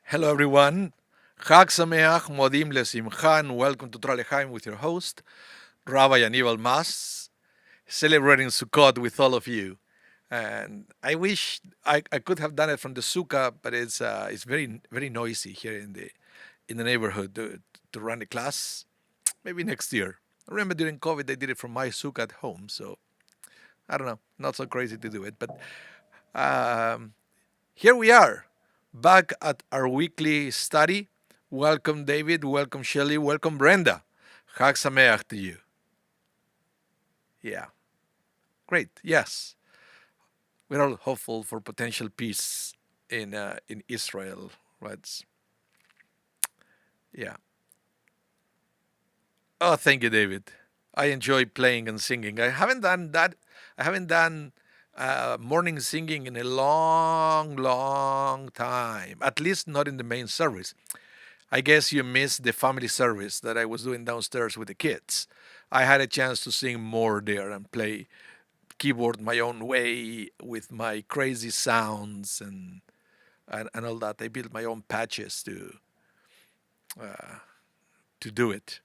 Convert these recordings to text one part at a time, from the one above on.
Hello, everyone. Chag Sameach, Modim Lesimcha, and welcome to Torah Lechaim with your host, Rabbi Anibal Mas, celebrating Sukkot with all of you. And I wish I could have done it from the Sukkah, but it's very noisy here in the neighborhood to run the class. Maybe next year. I remember during COVID they did it from my Sukkah at home, so I don't know, not so crazy to do it. But here we are, back at our weekly study. Welcome, David. Welcome, Shelley. Welcome, Brenda. Chag Sameach to you. Yeah, great. Yes, we're all hopeful for potential peace in Israel, right? Yeah. Oh, thank you, David. I enjoy playing and singing. I haven't done that. I haven't done morning singing in a long time. At least not in the main service. I guess you missed the family service that I was doing downstairs with the kids. I had a chance to sing more there and play keyboard my own way with my crazy sounds and all that. I built my own patches to do it.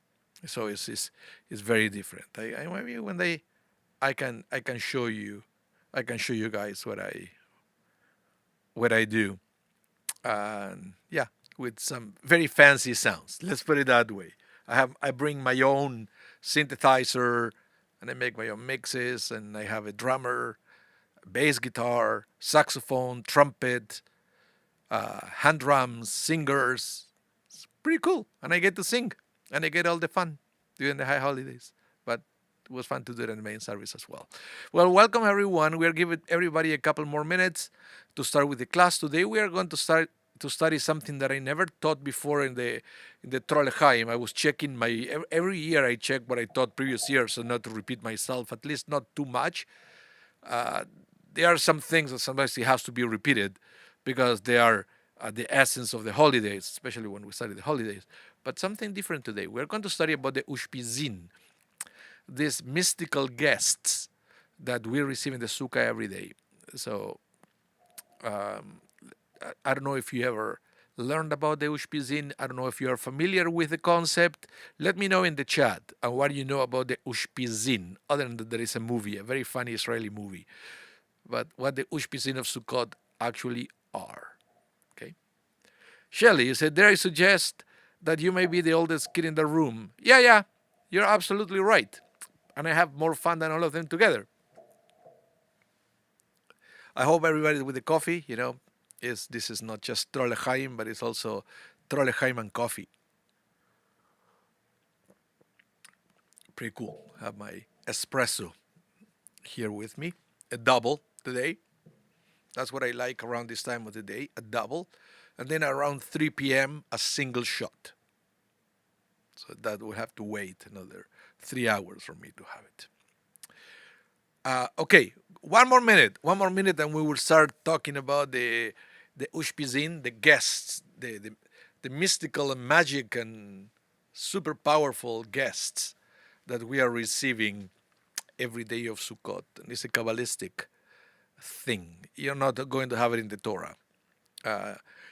So it's very different. I maybe one day I can show you guys what I do. And yeah, with some very fancy sounds. Let's put it that way. I bring my own synthesizer and I make my own mixes and I have a drummer, bass guitar, saxophone, trumpet, hand drums, singers. It's pretty cool. And I get to sing and I get all the fun during the high holidays. But it was fun to do it in the main service as well. Well, welcome everyone. We are giving everybody a couple more minutes to start with the class. Today we are going to start to study something that I never taught before in the Torah L'chaim. I was checking every year I check what I taught previous years, so not to repeat myself, at least not too much. There are some things that sometimes it has to be repeated because they are the essence of the holidays, especially when we study the holidays. But something different today. We're going to study about the Ushpizin, these mystical guests that we receive in the Sukkah every day. So I don't know if you ever learned about the Ushpizin. I don't know if you are familiar with the concept. Let me know in the chat and what you know about the Ushpizin, other than that there is a movie, a very funny Israeli movie, but what the Ushpizin of Sukkot actually are. Okay. Shelley, you said, there I suggest that you may be the oldest kid in the room. Yeah, you're absolutely right. And I have more fun than all of them together. I hope everybody with the coffee, this is not just Torah L'chaim, but it's also Torah L'chaim and coffee. Pretty cool. I have my espresso here with me, a double today. That's what I like around this time of the day, a double. And then around 3 p.m., a single shot. So that will have to wait another 3 hours for me to have it. Okay, one more minute, and we will start talking about the Ushpizin, the guests, the mystical and magic and super powerful guests that we are receiving every day of Sukkot. And it's a Kabbalistic thing. You're not going to have it in the Torah.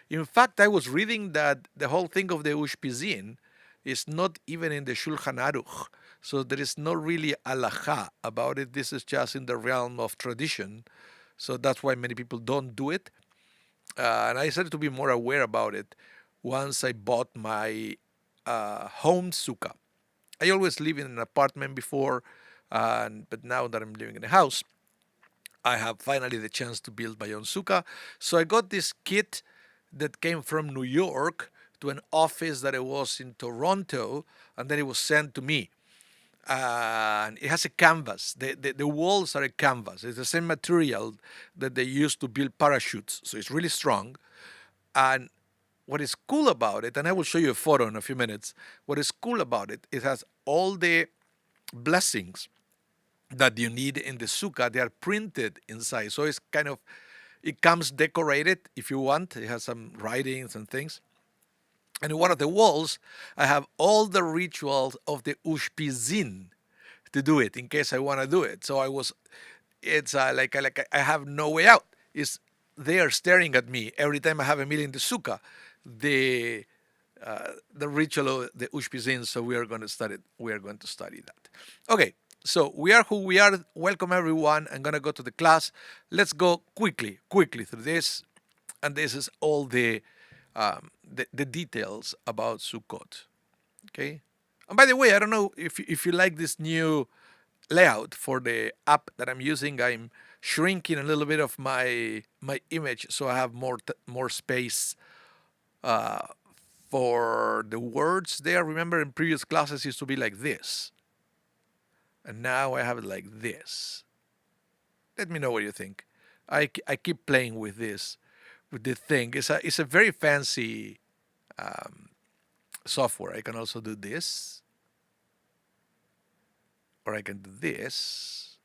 In fact, I was reading that the whole thing of the Ushpizin is not even in the Shulchan Aruch. So there is no really halacha about it. This is just in the realm of tradition. So that's why many people don't do it. And I started to be more aware about it once I bought my home sukkah. I always lived in an apartment before, but now that I'm living in a house, I have finally the chance to build my own sukkah. So I got this kit that came from New York to an office that I was in Toronto, and then it was sent to me. And it has a canvas. The walls are a canvas. It's the same material that they use to build parachutes, so it's really strong. And what is cool about it, and I will show you a photo in a few minutes. What is cool about it, it has all the blessings that you need in the sukkah. They are printed inside, so it's kind of, it comes decorated if you want. It has some writings and things. And in one of the walls, I have all the rituals of the Ushpizin to do it in case I want to do it. So it's like I have no way out. It's they are staring at me every time I have a meal in the sukkah. The the ritual of the Ushpizin. So we are going to study. We are going to study that. Okay. So we are who we are. Welcome everyone. I'm gonna go to the class. Let's go quickly through this, and this is all the details about Sukkot. Okay. And by the way, I don't know if you like this new layout for the app that I'm using. I'm shrinking a little bit of my image so I have more space for the words there. Remember, in previous classes it used to be like this, and now I have it like this. Let me know what you think. I keep playing with this thing. It's a very fancy software. I can also do this, or I can do this,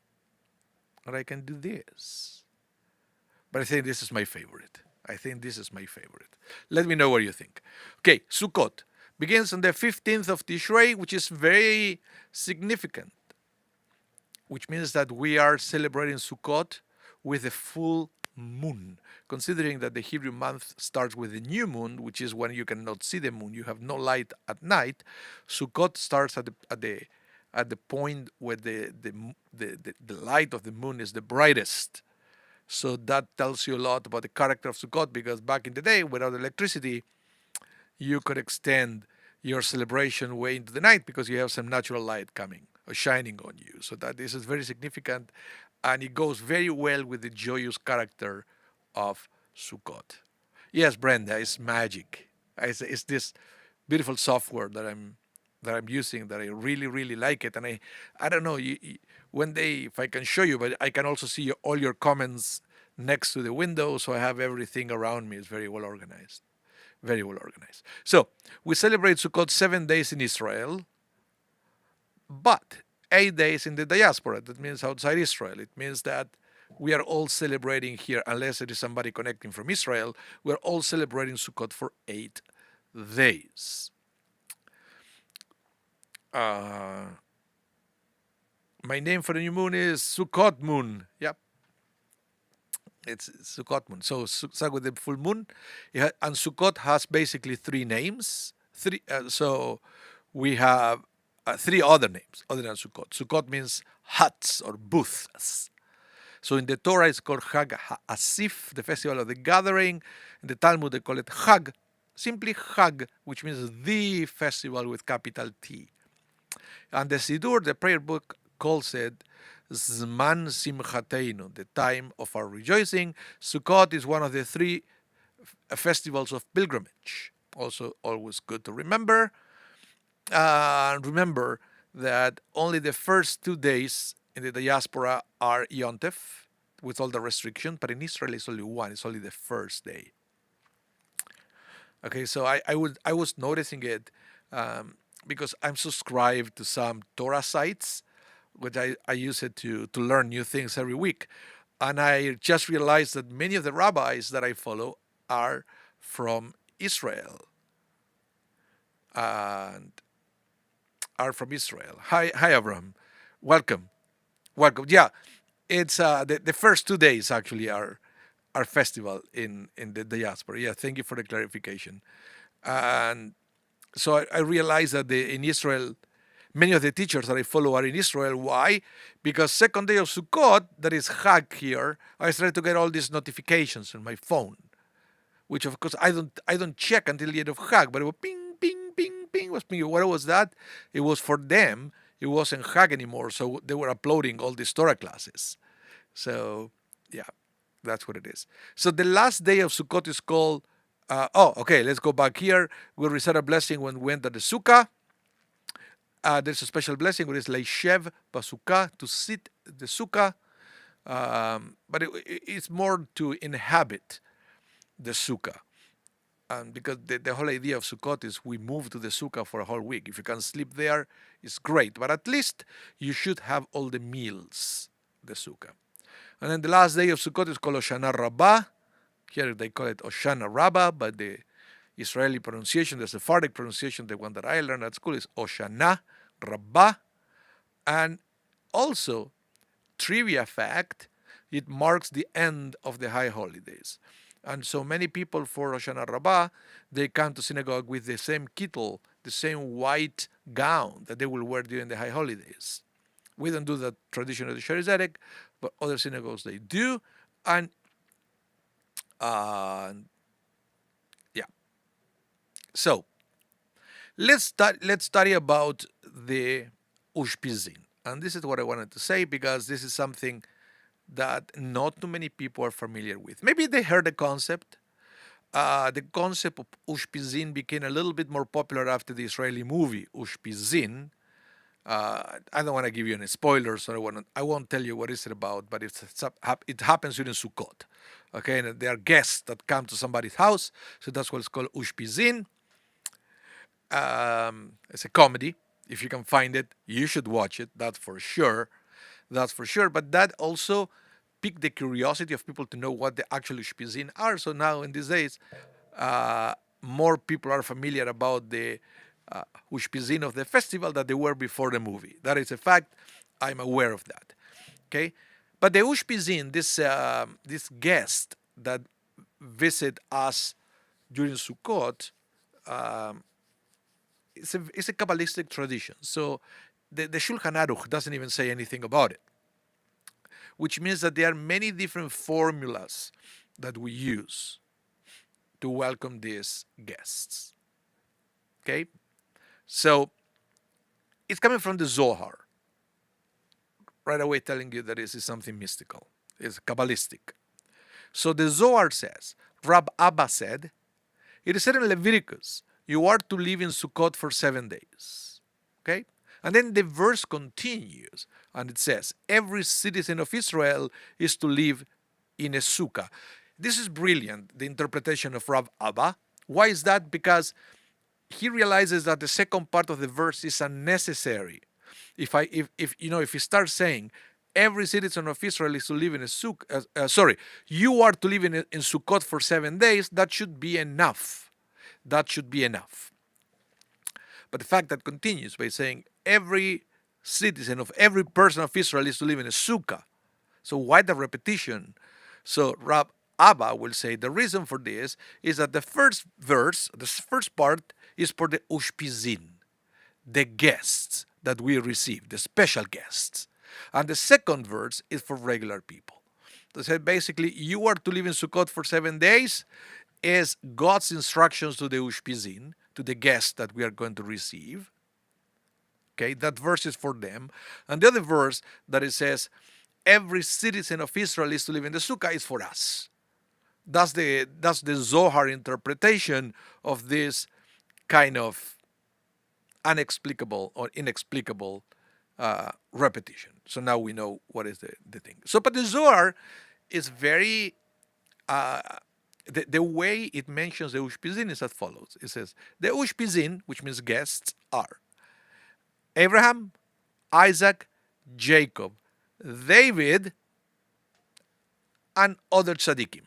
or I can do this. But I think this is my favorite. I think this is my favorite. Let me know what you think. Okay, Sukkot begins on the 15th of Tishrei, which is very significant, which means that we are celebrating Sukkot with a full moon. Considering that the Hebrew month starts with the new moon, which is when you cannot see the moon, you have no light at night. Sukkot starts at the point where the light of the moon is the brightest. So that tells you a lot about the character of Sukkot, because back in the day, without electricity, you could extend your celebration way into the night because you have some natural light coming or shining on you. So that this is very significant, and it goes very well with the joyous character of Sukkot. Yes, Brenda, it's magic. It's this beautiful software that I'm using, that I really like it. And I don't know, one day if I can show you, but I can also see all your comments next to the window, so I have everything around me. It's very well organized. Very well organized. So we celebrate Sukkot 7 days in Israel, but 8 days in the diaspora. That means outside Israel. It means that we are all celebrating here, unless it is somebody connecting from Israel, we're all celebrating Sukkot for 8 days. My name for the new moon is Sukkot moon. Yep. It's Sukkot moon. So start with the full moon. And Sukkot has basically 3 names. So we have 3 other names other than Sukkot. Sukkot means huts or booths. So in the Torah it's called Chag HaAsif, the festival of the gathering. In the Talmud they call it Chag, simply Chag, which means the festival with capital T. And the Siddur, the prayer book, calls it Zman Simchateinu, the time of our rejoicing. Sukkot is one of the 3 festivals of pilgrimage. Also, always good to remember. Remember that only the first 2 days in the diaspora are Yontef, with all the restrictions, but in Israel it's only one. It's only the first day. Okay, so I was noticing it because I'm subscribed to some Torah sites, which I use it to learn new things every week. And I just realized that many of the rabbis that I follow are from Israel. And are from Israel. Hi, Abraham. Welcome. Yeah, it's the first 2 days actually are our festival in the diaspora. Yeah, thank you for the clarification. And so I realized that in Israel, many of the teachers that I follow are in Israel. Why? Because second day of Sukkot, that is Chag here, I started to get all these notifications on my phone, which of course I don't check until the end of Chag, but it was ping, ping, ping, ping, was ping. What was that? It was for them. It wasn't Chag anymore, so they were uploading all these Torah classes. So, yeah, that's what it is. So the last day of Sukkot is called, okay, let's go back here. We'll recite a blessing when we enter the Sukkah. There's a special blessing, which is Leishev Basukkah, to sit the Sukkah. But it's more to inhabit the Sukkah. because the whole idea of Sukkot is we move to the Sukkah for a whole week. If you can sleep there, it's great. But at least you should have all the meals, the Sukkah. And then the last day of Sukkot is called Hoshana Rabbah. Here they call it Hoshana Rabbah, but the Israeli pronunciation, the Sephardic pronunciation, the one that I learned at school, is Hoshana Rabbah. And also, trivia fact, it marks the end of the high holidays. And so many people for Hoshana Rabbah, they come to synagogue with the same kittel, the same white gown that they will wear during the high holidays. We don't do that tradition of the Shari Zedek, but other synagogues they do. And yeah. So let's study about the Ushpizin. And this is what I wanted to say because this is something that not too many people are familiar with. Maybe they heard the concept. The concept of Ushpizin became a little bit more popular after the Israeli movie Ushpizin. I don't want to give you any spoilers, so I won't tell you what it's about. But it happens during Sukkot. Okay, and there are guests that come to somebody's house, so that's what it's called Ushpizin. It's a comedy. If you can find it, you should watch it. That's for sure. That's for sure. But that also piqued the curiosity of people to know what the actual Ushpizin are. So now in these days, more people are familiar about the Ushpizin of the festival than they were before the movie. That is a fact. I'm aware of that. Okay, but the Ushpizin, this guest that visit us during Sukkot, it's a Kabbalistic tradition. So the Shulchan Aruch doesn't even say anything about it, which means that there are many different formulas that we use to welcome these guests. Okay? So it's coming from the Zohar. Right away telling you that this is something mystical. It's Kabbalistic. So the Zohar says, Rabbi Abba said, it is said in Leviticus, you are to live in Sukkot for 7 days. Okay? And then the verse continues, and it says, every citizen of Israel is to live in a sukkah. This is brilliant, the interpretation of Rav Abba. Why is that? Because he realizes that the second part of the verse is unnecessary. If he starts saying, every citizen of Israel is to live in a sukkah, you are to live in Sukkot for 7 days, that should be enough. That should be enough. But the fact that continues by saying every citizen of every person of Israel is to live in a sukkah. So why the repetition? So Rab Abba will say the reason for this is that the first verse, the first part, is for the Ushpizin, the guests that we receive, the special guests. And the second verse is for regular people. So say basically, you are to live in Sukkot for 7 days is God's instructions to the Ushpizin, to the guests that we are going to receive. Okay, that verse is for them. And the other verse that it says, every citizen of Israel is to live in the Sukkah is for us. That's the Zohar interpretation of this kind of unexplicable or inexplicable repetition. So now we know what is the thing. So, but the Zohar is very, the way it mentions the Ushpizin is as follows. It says, the Ushpizin, which means guests, are Abraham, Isaac, Jacob, David, and other tzaddikim,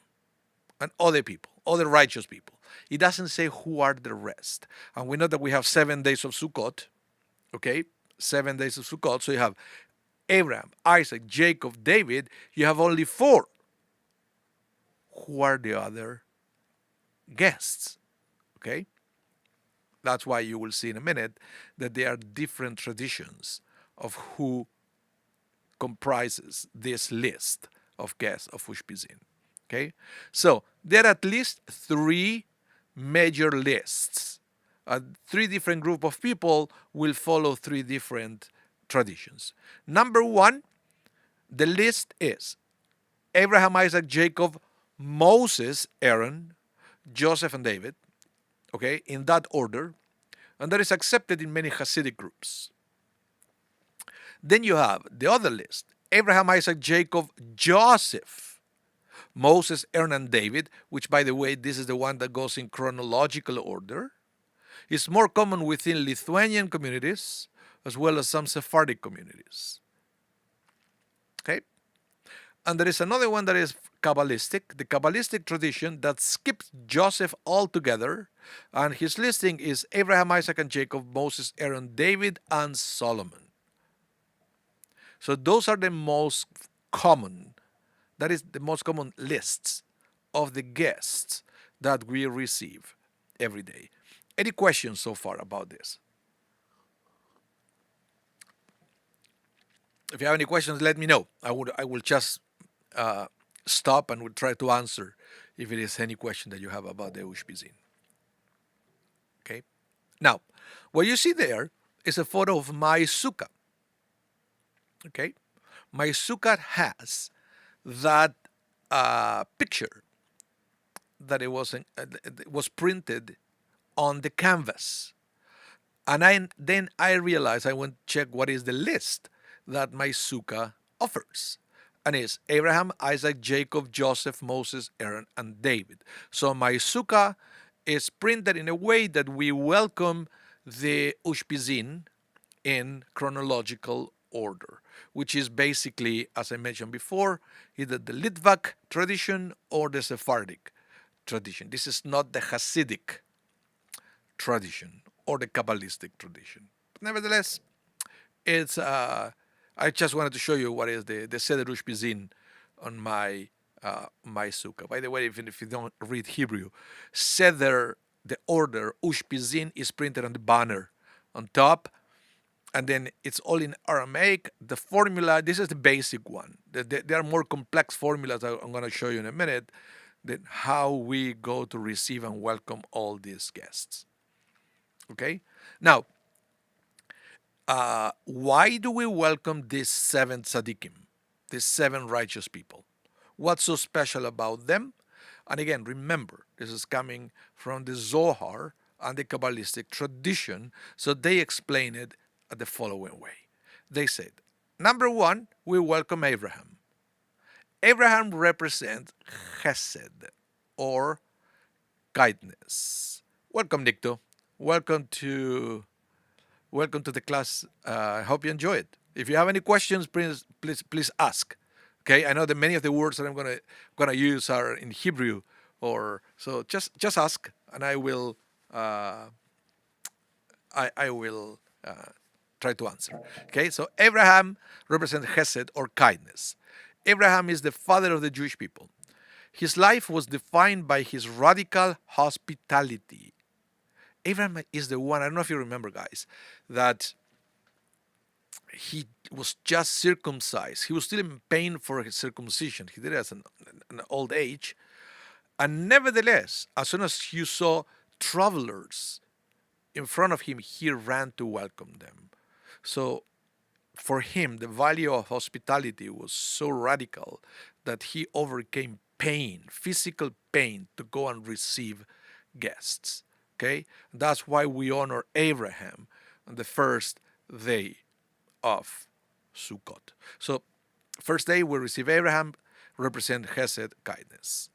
and other people, other righteous people. It doesn't say who are the rest. And we know that we have 7 days of Sukkot, okay? 7 days of Sukkot. So you have Abraham, Isaac, Jacob, David. You have only 4. Who are the other guests? Okay? That's why you will see in a minute that there are different traditions of who comprises this list of guests of Ushpizin. Okay? So there are at least 3 major lists. 3 different group of people will follow 3 different traditions. Number 1, the list is Abraham, Isaac, Jacob, Moses, Aaron, Joseph, and David. Okay, in that order. And that is accepted in many Hasidic groups. Then you have the other list, Abraham, Isaac, Jacob, Joseph, Moses, Aaron, and David, which, by the way, this is the one that goes in chronological order, is more common within Lithuanian communities as well as some Sephardic communities. Okay? And there is another one that is Kabbalistic, the Kabbalistic tradition that skips Joseph altogether, and his listing is Abraham, Isaac, and Jacob, Moses, Aaron, David, and Solomon. So those are the most common, that is the most common lists of the guests that we receive every day. Any questions so far about this? If you have any questions, let me know. I will just stop and will try to answer if it is any question that you have about the Ushpizin. Okay. Now, what you see there is a photo of my sukkah. Okay. My sukkah has that picture that it was printed on the canvas. And then I realized I went to check what is the list that my sukkah offers. And it's Abraham, Isaac, Jacob, Joseph, Moses, Aaron, and David. So my sukkah is printed in a way that we welcome the Ushpizin in chronological order, which is basically, as I mentioned before, either the Litvak tradition or the Sephardic tradition. This is not the Hasidic tradition or the Kabbalistic tradition. Nevertheless, it's I just wanted to show you what is the Seder Ushpizin on my my sukkah. By the way, if you don't read Hebrew, Seder, the order, Ushpizin is printed on the banner on top, and then it's all in Aramaic. The formula, this is the basic one. There are more complex formulas I'm going to show you in a minute, that how we go to receive and welcome all these guests. Okay? Now, why do we welcome these 7 tzaddikim, these 7 righteous people? What's so special about them? And again, remember, this is coming from the Zohar and the Kabbalistic tradition, so they explain it the following way. They said, number 1, we welcome Abraham. Abraham represents chesed, or kindness. Welcome, Nikto. Welcome to the class. I hope you enjoy it. If you have any questions, please ask. Okay, I know that many of the words that I'm gonna use are in Hebrew, or so just ask, and I will I will try to answer. Okay, so Abraham represents chesed, or kindness. Abraham is the father of the Jewish people. His life was defined by his radical hospitality. Abraham is the one, I don't know if you remember, guys, that he was just circumcised. He was still in pain for his circumcision. He did it at an old age. And nevertheless, as soon as he saw travelers in front of him, he ran to welcome them. So for him, the value of hospitality was so radical that he overcame pain, physical pain, to go and receive guests. Okay? That's why we honor Abraham on the first day of Sukkot. So, first day we receive Abraham, represent Chesed, kindness.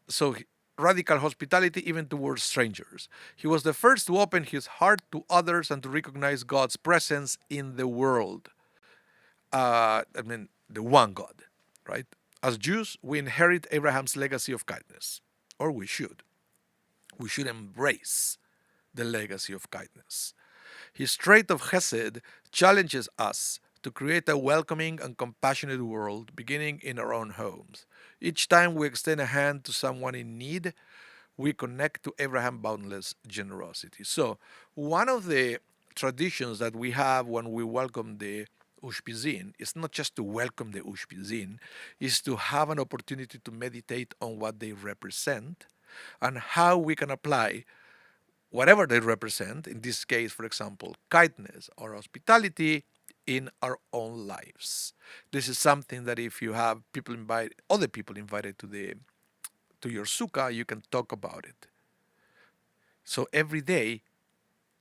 So, radical hospitality even towards strangers. He was the first to open his heart to others and to recognize God's presence in the world. The one God, right? As Jews, we inherit Abraham's legacy of kindness, or we should. We should embrace the legacy of kindness. His trait of chesed challenges us to create a welcoming and compassionate world, beginning in our own homes. Each time we extend a hand to someone in need, we connect to Abraham's boundless generosity. So, one of the traditions that we have when we welcome the Ushpizin is not just to welcome the Ushpizin, is to have an opportunity to meditate on what they represent and how we can apply whatever they represent, in this case, for example, kindness or hospitality, in our own lives. This is something that if you have other people invited to your sukkah, you can talk about it. So every day,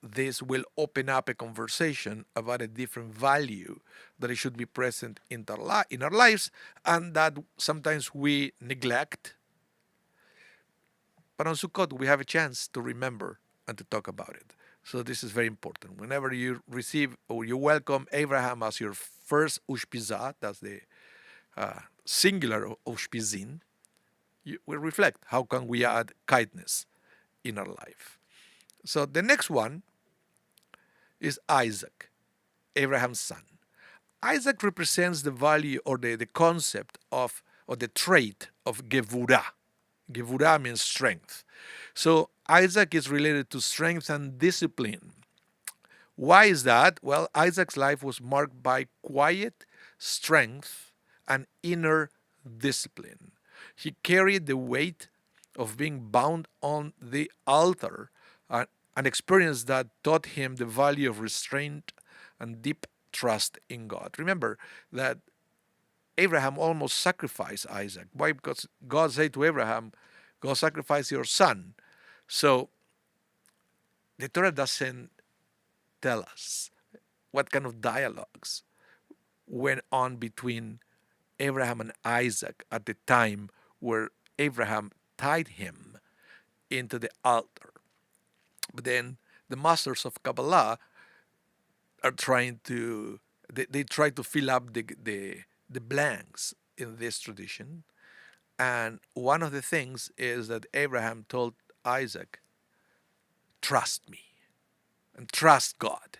this will open up a conversation about a different value that it should be present in our lives and that sometimes we neglect. But on Sukkot, we have a chance to remember and to talk about it. So this is very important. Whenever you receive or you welcome Abraham as your first Ushpizah, that's the singular Ushpizin, we reflect how can we add kindness in our life. So the next one is Isaac, Abraham's son. Isaac represents the value or the concept of, or the trait of Gevurah. Gevurah means strength. So Isaac is related to strength and discipline. Why is that? Well, Isaac's life was marked by quiet strength and inner discipline. He carried the weight of being bound on the altar, an experience that taught him the value of restraint and deep trust in God. Remember that Abraham almost sacrificed Isaac. Why? Because God said to Abraham, go sacrifice your son. So the Torah doesn't tell us what kind of dialogues went on between Abraham and Isaac at the time where Abraham tied him into the altar. But then the masters of Kabbalah are trying to, they try to fill up the blanks in this tradition. And one of the things is that Abraham told Isaac, trust me and trust God.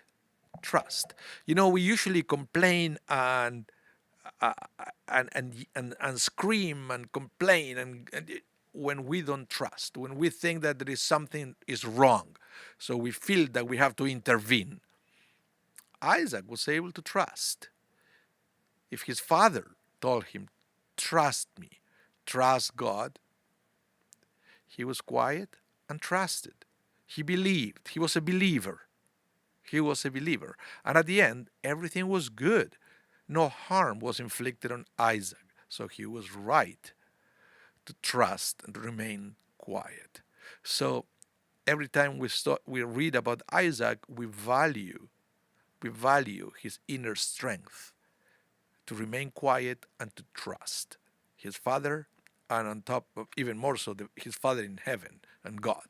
Trust. You know, we usually complain and scream and complain and when we don't trust, when we think that there is something is wrong, so we feel that we have to intervene. Isaac was able to trust. If his father told him, trust me, trust God, he was quiet and trusted. He believed. He was a believer. He was a believer. And at the end, everything was good. No harm was inflicted on Isaac. So he was right to trust and to remain quiet. So every time we read about Isaac, we value his inner strength to remain quiet and to trust his father, and on top of even more so his father in heaven and God.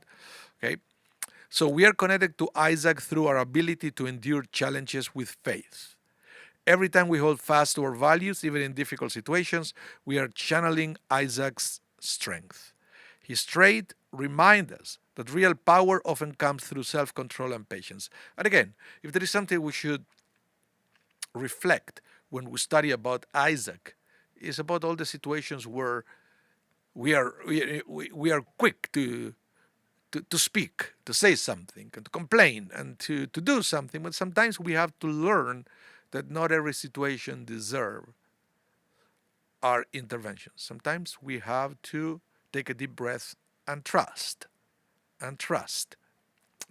Okay, so we are connected to Isaac through our ability to endure challenges with faith. Every time we hold fast to our values, even in difficult situations, we are channeling Isaac's strength. His trait reminds us that real power often comes through self-control and patience. And again, if there is something we should reflect when we study about Isaac, is about all the situations where we are quick to speak, to say something, and to complain, and to do something. But sometimes we have to learn that not every situation deserves our intervention. Sometimes we have to take a deep breath and trust.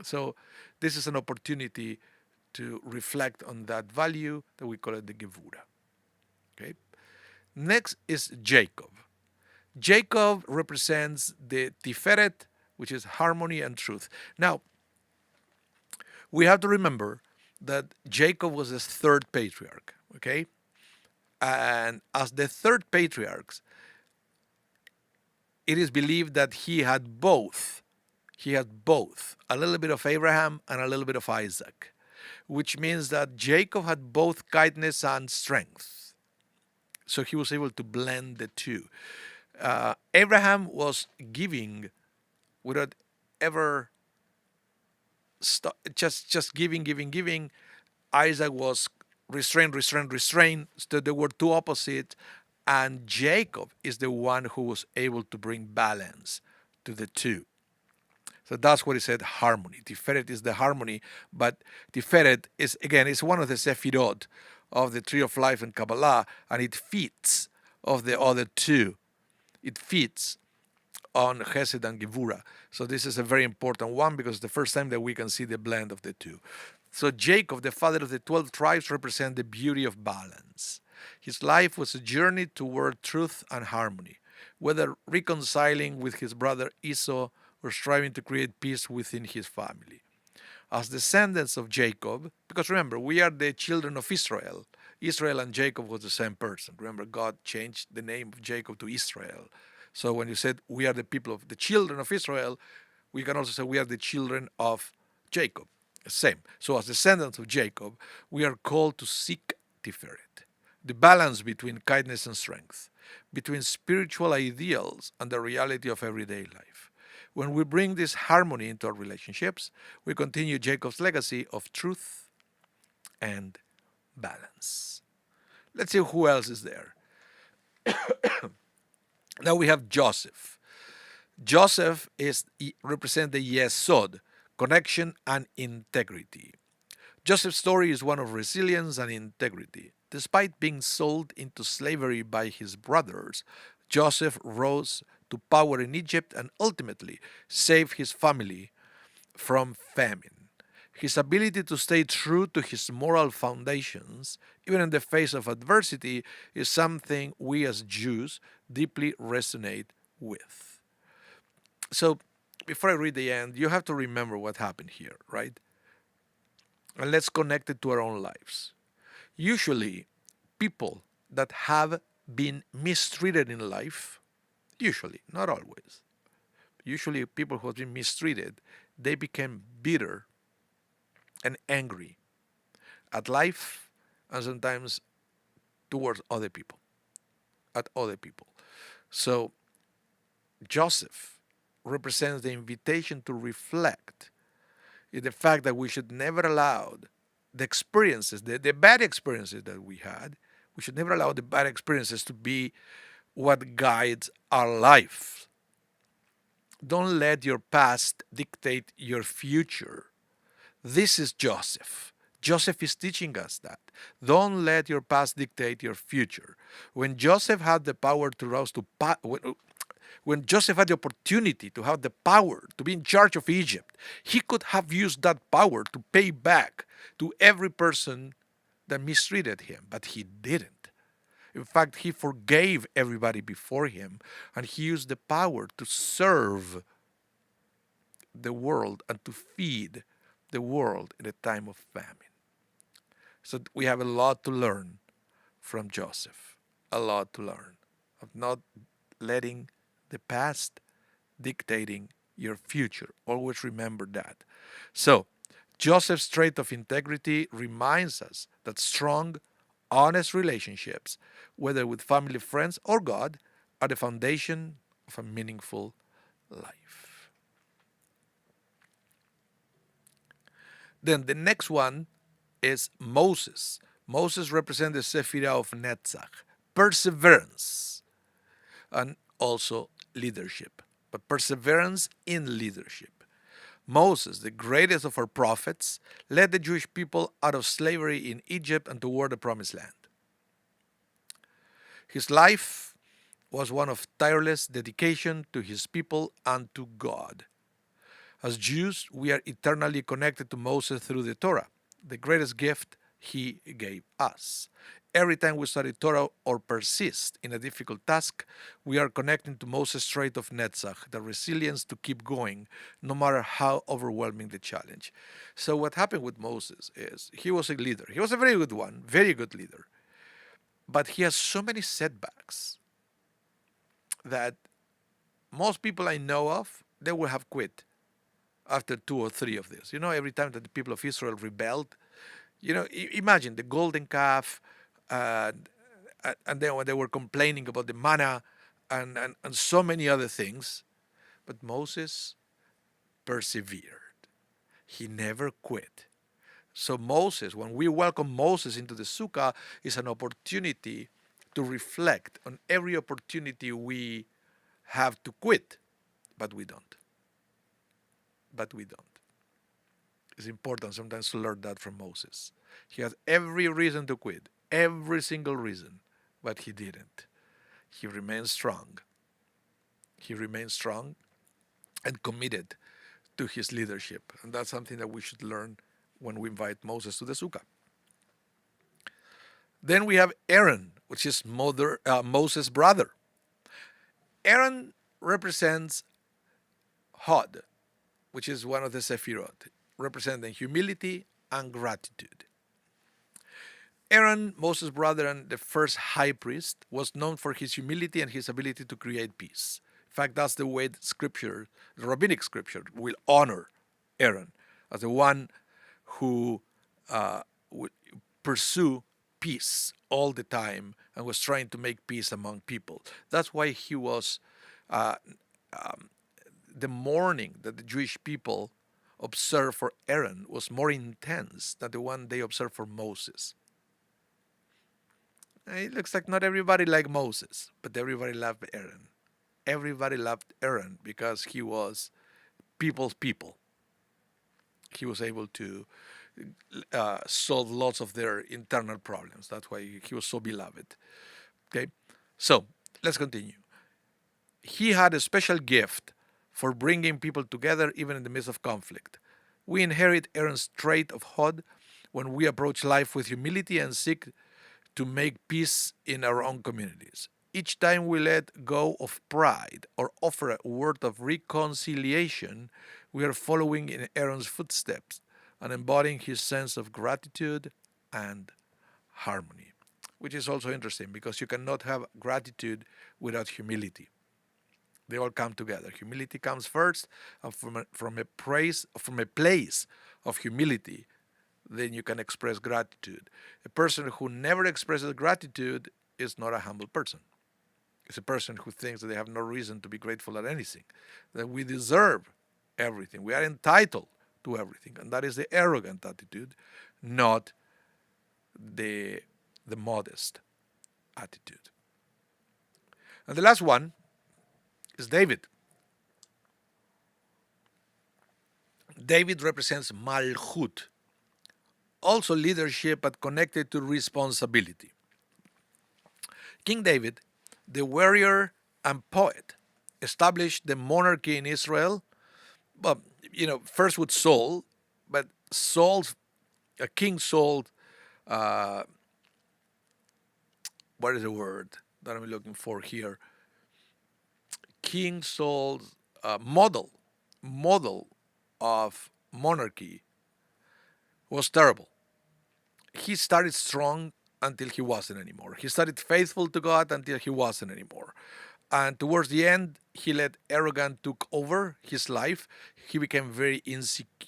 So this is an opportunity to reflect on that value that we call it the Gevurah. Okay. Next is Jacob. Jacob represents the Tiferet, which is harmony and truth. Now, we have to remember that Jacob was the third patriarch, okay? And as the third patriarch, it is believed that he had both. He had both, a little bit of Abraham and a little bit of Isaac, which means that Jacob had both kindness and strength. So he was able to blend the two. Abraham was giving without ever just giving. Isaac was restrained. So they were two opposites, and Jacob is the one who was able to bring balance to the two. So that's what he said, harmony. Tiferet is the harmony, but Tiferet is, again, it's one of the Sefirot of the Tree of Life in Kabbalah, and it fits of the other two. It fits on Chesed and Gevurah. So this is a very important one because it's the first time that we can see the blend of the two. So Jacob, the father of the 12 tribes, represents the beauty of balance. His life was a journey toward truth and harmony, whether reconciling with his brother Esau or striving to create peace within his family. as descendants of Jacob, because remember, we are the children of Israel. Israel and Jacob was the same person. Remember, God changed the name of Jacob to Israel. So when you said we are the people of the children of Israel, we can also say we are the children of Jacob. Same. So as descendants of Jacob, we are called to seek Tiferet, the balance between kindness and strength, between spiritual ideals and the reality of everyday life. When we bring this harmony into our relationships, we continue Jacob's legacy of truth and balance. Let's see who else is there. Now we have Joseph. Joseph represents the yesod, connection and integrity. Joseph's story is one of resilience and integrity. Despite being sold into slavery by his brothers, Joseph rose to power in Egypt and ultimately saved his family from famine. His ability to stay true to his moral foundations, even in the face of adversity, is something we as Jews deeply resonate with. So, before I read the end, you have to remember what happened here, right? And let's connect it to our own lives. Usually, people that have been mistreated in life, usually, not always, usually people who have been mistreated, they became bitter and angry at life and sometimes towards other people, at other people. So Joseph represents the invitation to reflect in the fact that we should never allow the experiences, the bad experiences that we had, we should never allow the bad experiences to be what guides our life. Don't let your past dictate your future. This is Joseph. Joseph is teaching us that. Don't let your past dictate your future. When Joseph had the power to rise to when Joseph had the opportunity to have the power to be in charge of Egypt, he could have used that power to pay back to every person that mistreated him, but he didn't. In fact, he forgave everybody before him, and he used the power to serve the world and to feed the world in a time of famine. So we have a lot to learn from Joseph, a lot to learn of not letting the past dictating your future. Always remember that. So, Joseph's trait of integrity reminds us that strong, honest relationships, whether with family, friends, or God, are the foundation of a meaningful life. Then the next one is Moses. Moses represents the Sephirah of Netzach, perseverance, and also leadership, but perseverance in leadership. Moses, the greatest of our prophets, led the Jewish people out of slavery in Egypt and toward the promised land. His life was one of tireless dedication to his people and to God. As Jews, we are eternally connected to Moses through the Torah, the greatest gift he gave us. Every time we study Torah or persist in a difficult task, we are connecting to Moses' trait of Netzach, the resilience to keep going, no matter how overwhelming the challenge. So what happened with Moses is he was a leader. He was a very good one, very good leader. But he has so many setbacks that most people I know of, they will have quit after 2 or 3 of this. Every time that the people of Israel rebelled, imagine the golden calf, and then when they were complaining about the manna and so many other things. But Moses persevered. He never quit. So Moses, when we welcome Moses into the Sukkah, is an opportunity to reflect on every opportunity we have to quit, but we don't. But we don't. It's important sometimes to learn that from Moses. He had every reason to quit, every single reason, but he didn't. He remained strong. He remained strong and committed to his leadership. And that's something that we should learn when we invite Moses to the Sukkah. Then we have Aaron, which is Moses' brother. Aaron represents Hod, which is one of the Sephirot. representing humility and gratitude. Aaron, Moses' brother and the first high priest, was known for his humility and his ability to create peace. In fact, that's the way the scripture, the rabbinic scripture, will honor Aaron as the one who would pursue peace all the time and was trying to make peace among people. That's why he was uh, the mourning that the Jewish people observed for Aaron was more intense than the one they observed for Moses. It looks like not everybody liked Moses, but everybody loved Aaron. Everybody loved Aaron because he was people's people. He was able to solve lots of their internal problems. That's why he was so beloved. Okay, so let's continue. He had a special gift for bringing people together even in the midst of conflict. We inherit Aaron's trait of Hod when we approach life with humility and seek to make peace in our own communities. Each time we let go of pride or offer a word of reconciliation, we are following in Aaron's footsteps and embodying his sense of gratitude and harmony, which is also interesting because you cannot have gratitude without humility. They all come together. Humility comes first, and from a place of humility, then you can express gratitude. A person who never expresses gratitude is not a humble person. It's a person who thinks that they have no reason to be grateful at anything, that we deserve everything. We are entitled to everything. And that is the arrogant attitude, not the modest attitude. And the last one is David. David represents Malchut, also leadership but connected to responsibility. King David, the warrior and poet, established the monarchy in Israel. Well, first with Saul, but King Saul, what is the word that I'm looking for here? King Saul's model of monarchy was terrible. He started strong until he wasn't anymore. He started faithful to God until he wasn't anymore. And towards the end, he let arrogance took over his life. He became very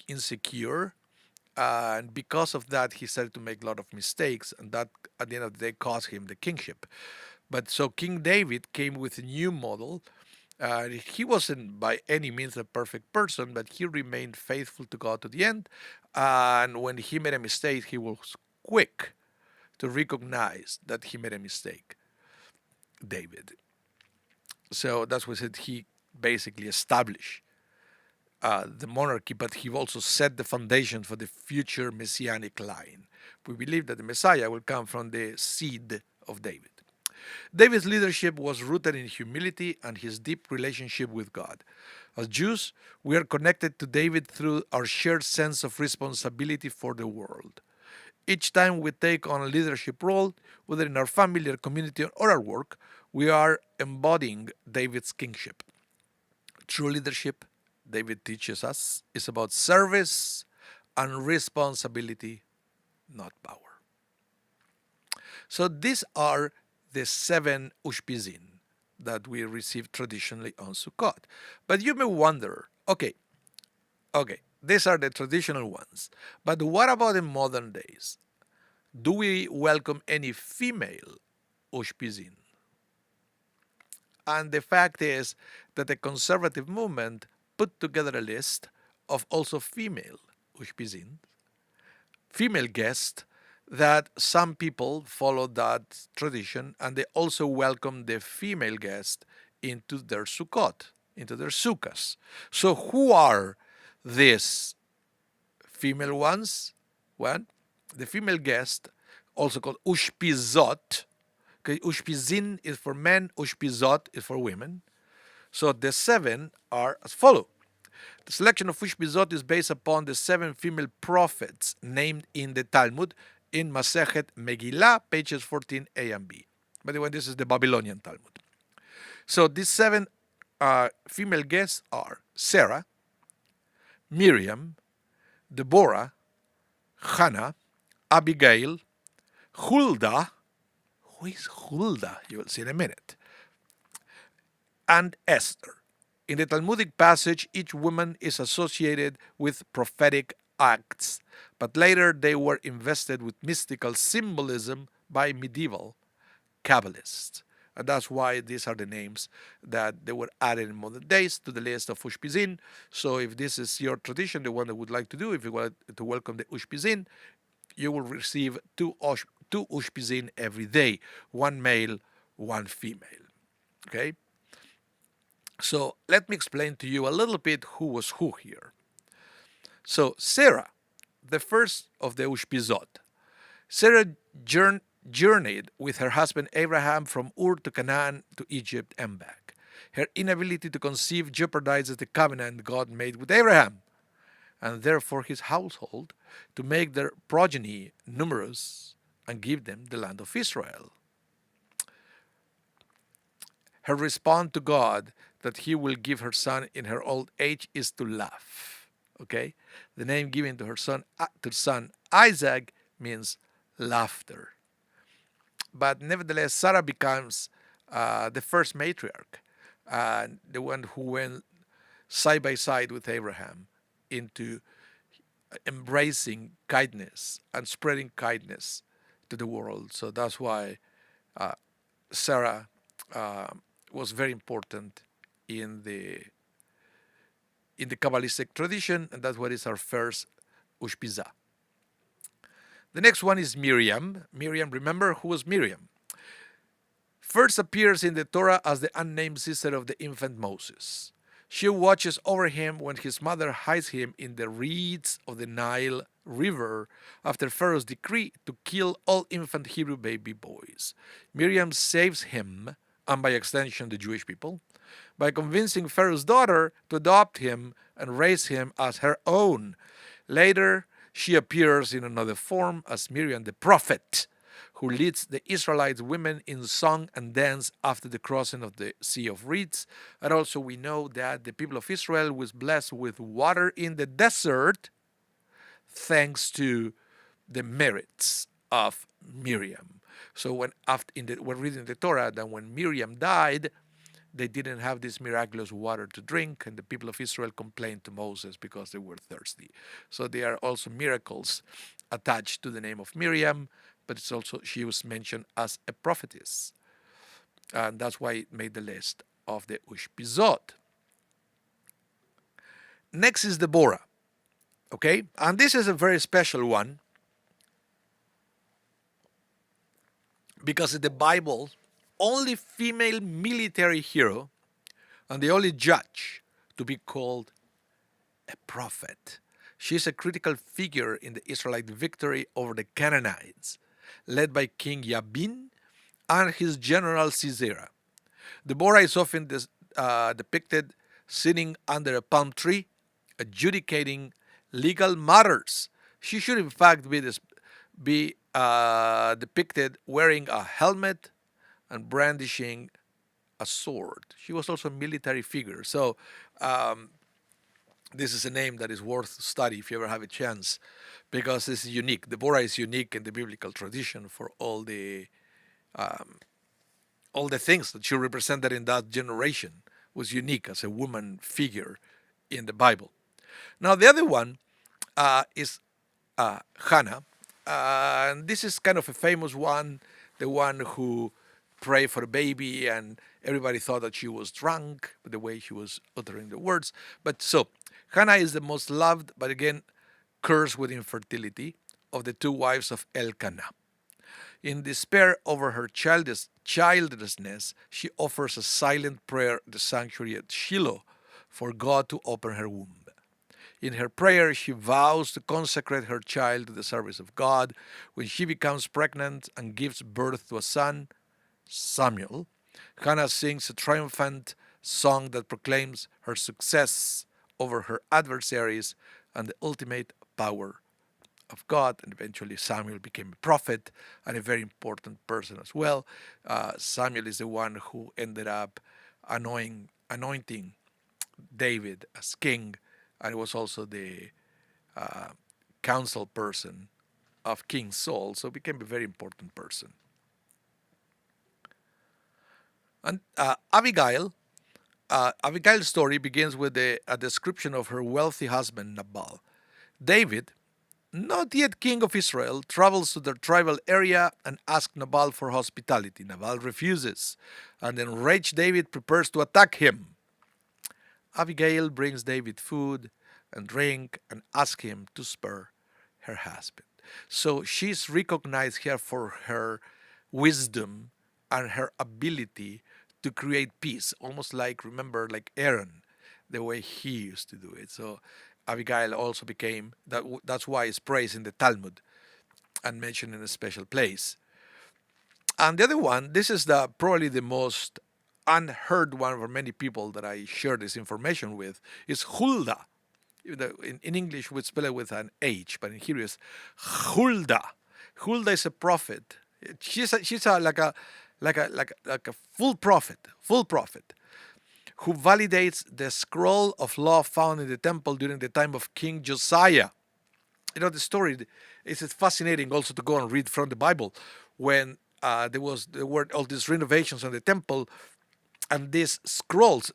insecure. And because of that, he started to make a lot of mistakes. And that, at the end of the day, cost him the kingship. But so King David came with a new model. He wasn't by any means a perfect person, but he remained faithful to God to the end. And when he made a mistake, he was quick to recognize that he made a mistake. David. So that's what he basically established the monarchy, but he also set the foundation for the future messianic line. We believe that the Messiah will come from the seed of David. David's leadership was rooted in humility and his deep relationship with God. As Jews, we are connected to David through our shared sense of responsibility for the world. Each time we take on a leadership role, whether in our family, our community, or our work, we are embodying David's kingship. True leadership, David teaches us, is about service and responsibility, not power. So these are the 7 ushpizin that we receive traditionally on Sukkot. But you may wonder, okay, these are the traditional ones. But what about in modern days? Do we welcome any female ushpizin? And the fact is that the conservative movement put together a list of also female ushpizin, female guests, that some people follow that tradition, and they also welcome the female guest into their Sukkot, into their sukkahs. So who are these female ones? Well, the female guest, also called ushpizot. Okay, ushpizin is for men, ushpizot is for women. So the 7 are as follow. The selection of ushpizot is based upon the 7 female prophets named in the Talmud in Masechet Megillah, pages 14a and b. By the way, this is the Babylonian Talmud. So these 7 female guests are Sarah, Miriam, Deborah, Hannah, Abigail, Huldah. Who is Huldah? You will see in a minute. And Esther. In the Talmudic passage, each woman is associated with prophetic acts, but later they were invested with mystical symbolism by medieval Kabbalists. And that's why these are the names that they were added in modern days to the list of Ushpizin. So if this is your tradition, the one that would like to do, if you want to welcome the Ushpizin, you will receive two Ushpizin every day, one male, one female. Okay? So let me explain to you a little bit who was who here. So Sarah, the first of the Ushpizot. Sarah journeyed with her husband Abraham from Ur to Canaan to Egypt and back. Her inability to conceive jeopardizes the covenant God made with Abraham, and therefore his household, to make their progeny numerous and give them the land of Israel. Her response to God that he will give her son in her old age is to laugh. Okay? The name given to her son Isaac means laughter. But nevertheless, Sarah becomes the first matriarch, the one who went side by side with Abraham into embracing kindness and spreading kindness to the world. So that's why Sarah was very important in the Kabbalistic tradition, and that's what is our first Ushpizah. The next one is Miriam. Miriam, remember who was Miriam? First appears in the Torah as the unnamed sister of the infant Moses. She watches over him when his mother hides him in the reeds of the Nile River after Pharaoh's decree to kill all infant Hebrew baby boys. Miriam saves him, and by extension the Jewish people, by convincing Pharaoh's daughter to adopt him and raise him as her own. Later, she appears in another form as Miriam the prophet, who leads the Israelite women in song and dance after the crossing of the Sea of Reeds. And also we know that the people of Israel was blessed with water in the desert thanks to the merits of Miriam. So when we're reading the Torah that when Miriam died, they didn't have this miraculous water to drink, and the people of Israel complained to Moses because they were thirsty. So there are also miracles attached to the name of Miriam, but it's also she was mentioned as a prophetess, and that's why it made the list of the Ushpizot. Next is Deborah, okay, and this is a very special one because in the Bible, only female military hero and the only judge to be called a prophet. She's a critical figure in the Israelite victory over the Canaanites, led by King Yabin and his general Sisera. Deborah is often depicted sitting under a palm tree, adjudicating legal matters. She should, in fact, be depicted wearing a helmet and brandishing a sword. She was also a military figure. So this is a name that is worth study if you ever have a chance, because this is unique. Deborah is unique in the biblical tradition for all the things that she represented in that generation. Was unique as a woman figure in the Bible. Now the other one is Hannah, and this is kind of a famous one, the one who prayed for a baby, and everybody thought that she was drunk with the way she was uttering the words. But so Hannah is the most loved, but again cursed with infertility, of the two wives of Elkanah. In despair over her childlessness, she offers a silent prayer at the sanctuary at Shiloh for God to open her womb. In her prayer, she vows to consecrate her child to the service of God. When she becomes pregnant and gives birth to a son, Samuel, Hannah sings a triumphant song that proclaims her success over her adversaries and the ultimate power of God. And eventually Samuel became a prophet and a very important person as well. Samuel is the one who ended up anointing David as king, and it was also the council person of King Saul, so became a very important person. And Abigail's story begins with a description of her wealthy husband Nabal. David, not yet king of Israel, travels to their tribal area and asks Nabal for hospitality. Nabal refuses, and enraged David prepares to attack him. Abigail brings David food and drink and asks him to spare her husband. So she's recognized here for her wisdom and her ability to create peace, almost like, remember, like Aaron, the way he used to do it. So Abigail also became that. That's why it's praised in the Talmud and mentioned in a special place. And the other one, this is the probably the most unheard one for many people that I share this information with, is Hulda. In English, we spell it with an H, but in Hebrew it's Hulda. Hulda is a prophet. She's like a full prophet, who validates the scroll of law found in the temple during the time of King Josiah. The story is fascinating also to go and read from the Bible when there were all these renovations on the temple, and these scrolls,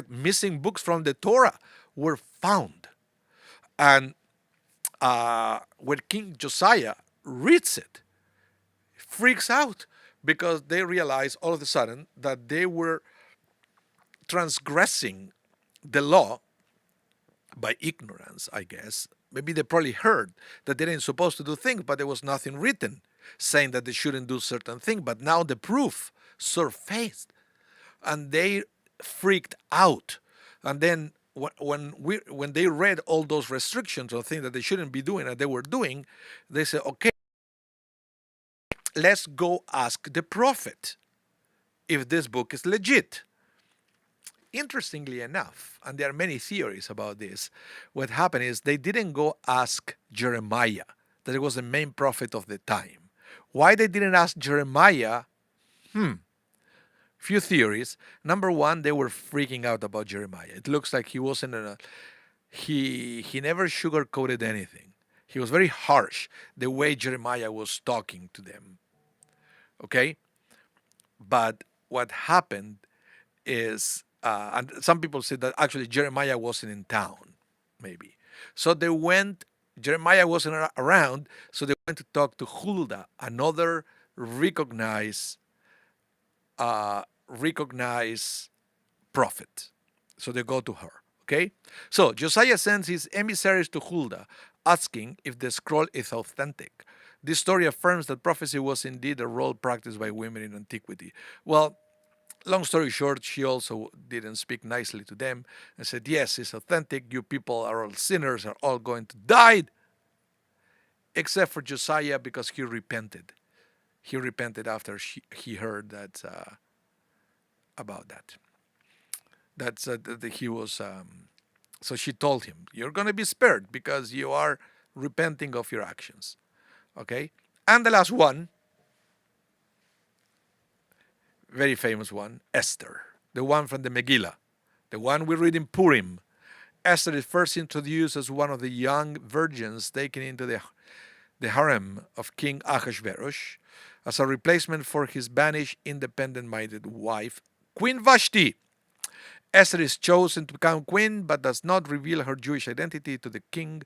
missing books from the Torah, were found. And when King Josiah reads it, freaks out because they realize all of a sudden that they were transgressing the law by ignorance, I guess. Maybe they probably heard that they didn't supposed to do things, but there was nothing written saying that they shouldn't do certain things. But now the proof surfaced, and they freaked out. And then when they read all those restrictions or things that they shouldn't be doing and they were doing, they said, okay, let's go ask the prophet if this book is legit. Interestingly enough, and there are many theories about this, what happened is they didn't go ask Jeremiah, that it was the main prophet of the time. Why they didn't ask Jeremiah? Few theories. Number one, they were freaking out about Jeremiah. It looks like he wasn't he never sugarcoated anything. He was very harsh the way Jeremiah was talking to them. Okay? But what happened is, and some people say that actually Jeremiah wasn't in town, maybe. So Jeremiah wasn't around, so they went to talk to Huldah, another recognized prophet. So they go to her. Okay? So Josiah sends his emissaries to Huldah, asking if the scroll is authentic. This story affirms that prophecy was indeed a role practiced by women in antiquity. Well, long story short, she also didn't speak nicely to them and said, yes, it's authentic. You people are all sinners, are all going to die. Except for Josiah, because he repented. He repented after he heard that about that. That he was. So she told him, you're going to be spared because you are repenting of your actions. Okay? And the last one, very famous one, Esther, the one from the Megillah, the one we read in Purim. Esther is first introduced as one of the young virgins taken into the harem of King Ahasuerus as a replacement for his banished, independent-minded wife, Queen Vashti. Esther is chosen to become queen, but does not reveal her Jewish identity to the king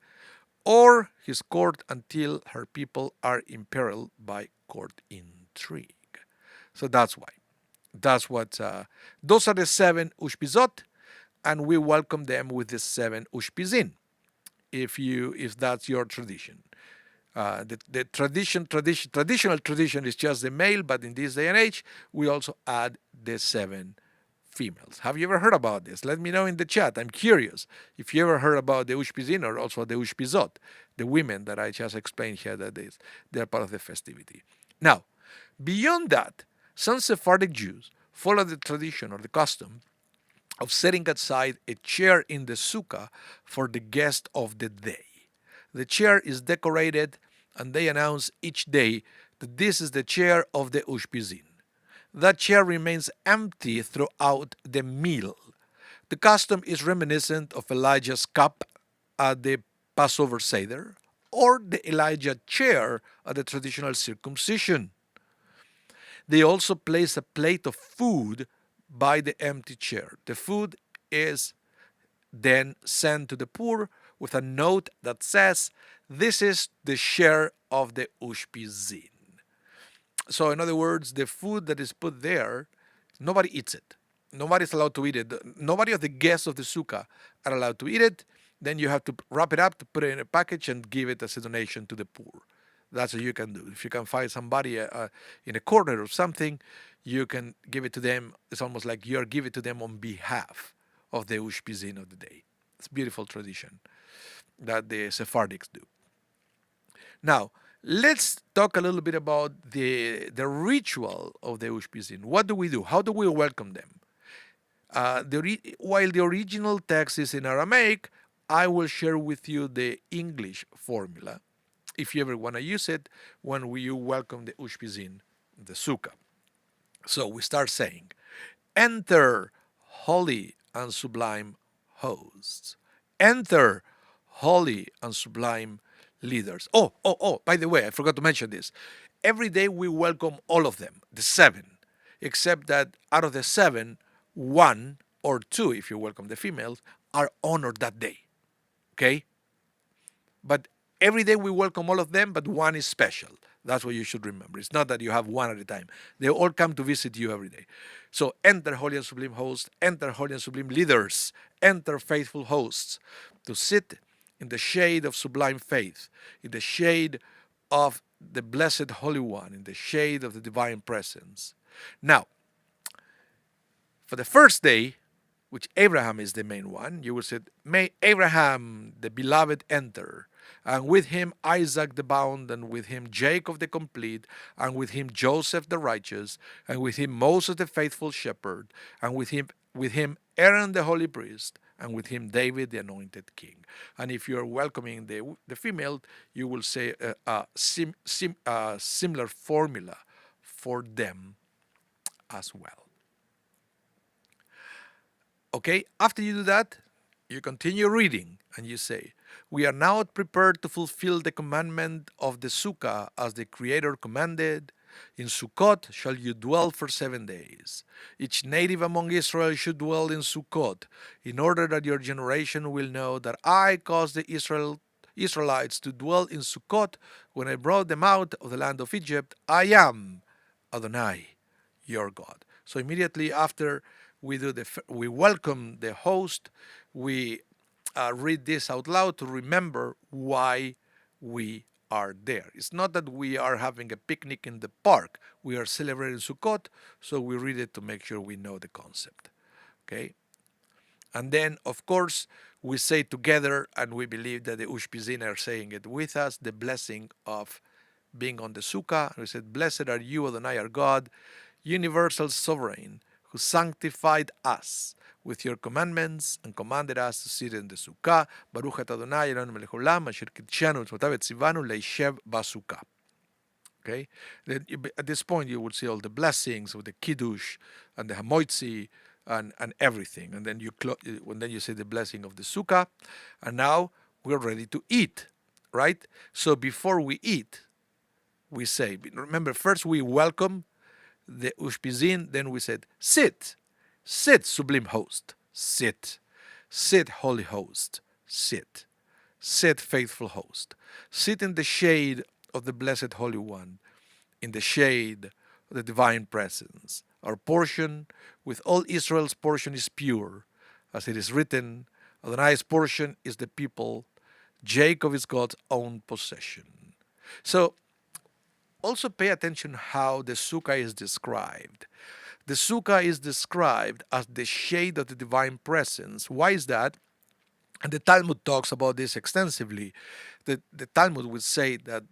or his court until her people are imperiled by court intrigue. So that's why. That's what. Those are the 7 Ushpizot, and we welcome them with the 7 Ushpizin, if that's your tradition. The traditional tradition is just the male, but in this day and age, we also add the 7 females. Have you ever heard about this? Let me know in the chat. I'm curious if you ever heard about the Ushpizin or also the Ushpizot, the women that I just explained here, that they're part of the festivity. Now, beyond that, some Sephardic Jews follow the tradition or the custom of setting aside a chair in the sukkah for the guest of the day. The chair is decorated, and they announce each day that this is the chair of the Ushpizin. That chair remains empty throughout the meal. The custom is reminiscent of Elijah's cup at the Passover Seder, or the Elijah chair at the traditional circumcision. They also place a plate of food by the empty chair. The food is then sent to the poor with a note that says, "This is the share of the Ushpizin." So, in other words, the food that is put there, nobody eats it. Nobody's allowed to eat it. Nobody of the guests of the sukkah are allowed to eat it. Then you have to wrap it up, to put it in a package, and give it as a donation to the poor. That's what you can do. If you can find somebody in a corner or something, you can give it to them. It's almost like you're giving it to them on behalf of the Ushpizin of the day. It's a beautiful tradition that the Sephardics do. Now, let's talk a little bit about the ritual of the Ushpizin. What do we do? How do we welcome them? While the original text is in Aramaic, I will share with you the English formula if you ever want to use it when you welcome the Ushpizin, the Sukkah. So we start saying, "Enter, holy and sublime hosts. Enter, holy and sublime leaders." By the way, I forgot to mention this. Every day we welcome all of them, the seven, except that out of the seven, one or two, if you welcome the females, are honored that day. Okay? But every day we welcome all of them, but one is special. That's what you should remember. It's not that you have one at a time. They all come to visit you every day. So enter, holy and sublime hosts, enter, holy and sublime leaders, enter, faithful hosts, to sit in the shade of sublime faith, in the shade of the blessed Holy One, in the shade of the divine presence. Now, for the first day, which Abraham is the main one, you will say, "May Abraham, the beloved, enter, and with him Isaac the bound, and with him Jacob the complete, and with him Joseph the righteous, and with him Moses the faithful shepherd, and with him Aaron the holy priest, and with him David the anointed king." And if you are welcoming the female, you will say a similar formula for them as well. Okay, after you do that, you continue reading and you say, "We are now prepared to fulfill the commandment of the Sukkah as the Creator commanded. In Sukkot shall you dwell for 7 days. Each native among Israel should dwell in Sukkot, in order that your generation will know that I caused the Israelites to dwell in Sukkot when I brought them out of the land of Egypt. I am Adonai, your God." So immediately after we welcome the host, we read this out loud to remember why we are there. It's not that we are having a picnic in the park. We are celebrating Sukkot, so we read it to make sure we know the concept. Okay? And then, of course, we say together, and we believe that the Ushpizin are saying it with us, the blessing of being on the Sukkah. We said, "Blessed are you, Adonai, our God, universal sovereign, who sanctified us with your commandments and commanded us to sit in the Sukkah. Baruch et Adonai Elonu melech haolam, asher kidshanu v'tzvotav etzivanu leishev basukkah." Okay? Then at this point, you will see all the blessings of the Kiddush and the Hamoitzi and everything. And then you say the blessing of the Sukkah. And now we're ready to eat, right? So before we eat, we say, remember, first we welcome the Ushpizin, then we said, "Sit, sit, sublime host, sit, sit, holy host, sit, sit, faithful host, sit in the shade of the blessed Holy One, in the shade of the divine presence. Our portion with all Israel's portion is pure, as it is written, Adonai's portion is the people, Jacob is God's own possession." So also pay attention how the Sukkah is described. The Sukkah is described as the shade of the divine presence. Why is that? And the Talmud talks about this extensively. The Talmud would say that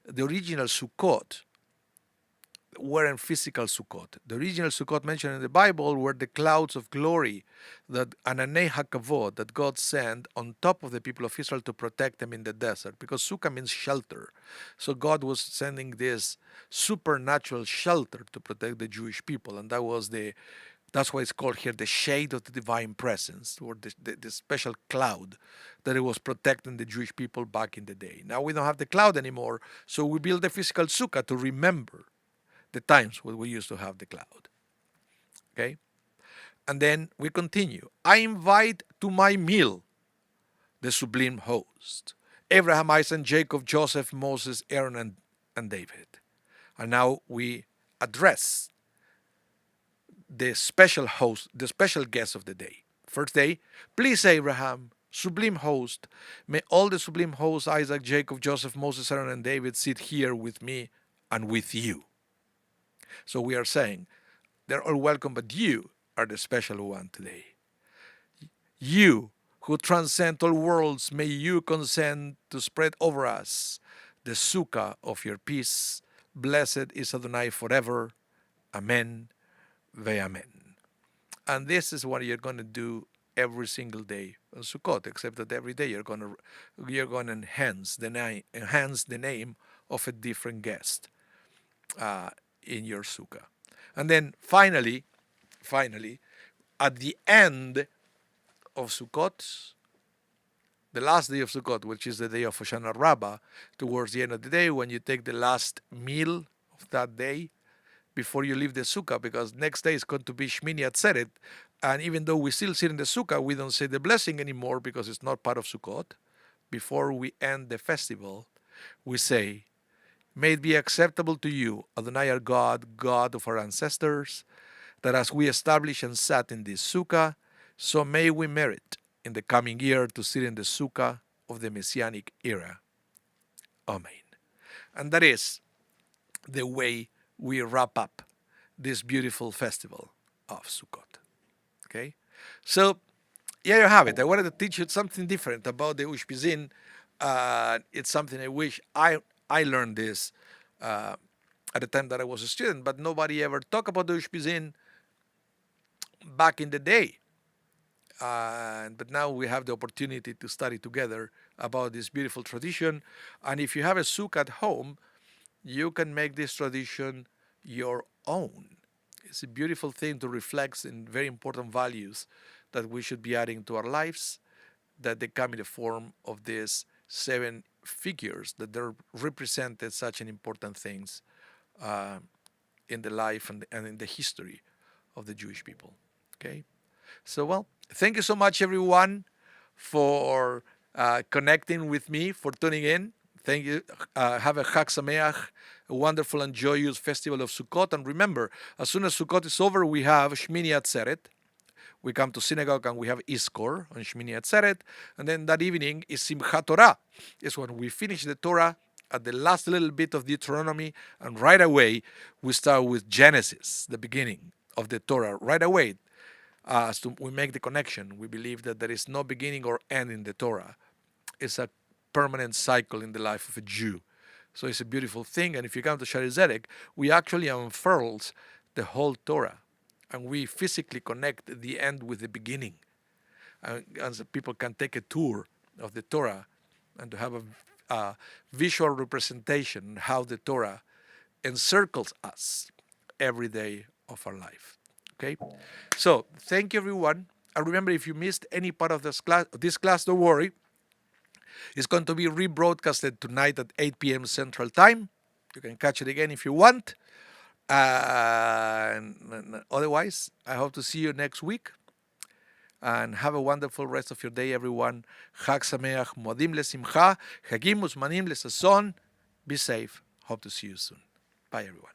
the original Sukkot weren't physical Sukkot. The original Sukkot mentioned in the Bible were the clouds of glory, that Ananei HaKavod, that God sent on top of the people of Israel to protect them in the desert, because Sukkah means shelter. So God was sending this supernatural shelter to protect the Jewish people, and that was the That's why it's called here the shade of the divine presence, or the special cloud that it was protecting the Jewish people back in the day. Now we don't have the cloud anymore, so we build the physical sukkah to remember the times when we used to have the cloud. Okay? And then we continue. I invite to my meal the sublime host. Abraham, Isaac, Jacob, Joseph, Moses, Aaron, and David. And now we address the special host, the special guest of the day. First day, please Abraham, sublime host, may all the sublime hosts, Isaac, Jacob, Joseph, Moses, Aaron, and David sit here with me and with you. So we are saying, they're all welcome, but you are the special one today. You who transcend all worlds, may you consent to spread over us the sukkah of your peace. Blessed is Adonai forever. Amen. Ve'amen. And this is what you're going to do every single day on Sukkot, except that every day you're going to enhance the name of a different guest in your sukkah. And then finally, at the end of Sukkot, the last day of Sukkot, which is the day of Hoshana Rabbah, towards the end of the day, when you take the last meal of that day, before you leave the sukkah, because next day is going to be Shmini Atzeret, and even though we still sit in the sukkah, we don't say the blessing anymore because it's not part of Sukkot. Before we end the festival, we say, may it be acceptable to you, Adonai our God, God of our ancestors, that as we establish and sat in this sukkah, so may we merit in the coming year to sit in the sukkah of the Messianic era. Amen. And that is the way we wrap up this beautiful festival of Sukkot. Okay? So, here you have it. I wanted to teach you something different about the Ushpizin. It's something I wish I learned this at the time that I was a student, but nobody ever talked about the Ushpizin back in the day. But now we have the opportunity to study together about this beautiful tradition. And if you have a sukkah at home, you can make this tradition your own. It's a beautiful thing to reflect in very important values that we should be adding to our lives, that they come in the form of these 7 figures that they're represented such an important things in the life and in the history of the Jewish people. Okay? So, well, thank you so much, everyone, for connecting with me, for tuning in. Thank you. Have a Chag Sameach, a wonderful and joyous festival of Sukkot. And remember, as soon as Sukkot is over, we have Shmini Atzeret. We come to synagogue and we have Iskor on Shmini Atzeret. And then that evening is Simchat Torah. It's when we finish the Torah at the last little bit of Deuteronomy. And right away, we start with Genesis, the beginning of the Torah. Right away, we make the connection. We believe that there is no beginning or end in the Torah. It's a permanent cycle in the life of a Jew. So it's a beautiful thing. And if you come to Shari Zedek, we actually unfurls the whole Torah. And we physically connect the end with the beginning. And so people can take a tour of the Torah and to have a visual representation of how the Torah encircles us every day of our life. Okay? So, thank you, everyone. And remember, if you missed any part of this class, don't worry. It's going to be rebroadcasted tonight at 8 p.m. Central Time. You can catch it again if you want. And otherwise, I hope to see you next week. And have a wonderful rest of your day, everyone. Chag Sameach, Modim Lesimcha, Chagim Uzmanim Lesason. Be safe. Hope to see you soon. Bye, everyone.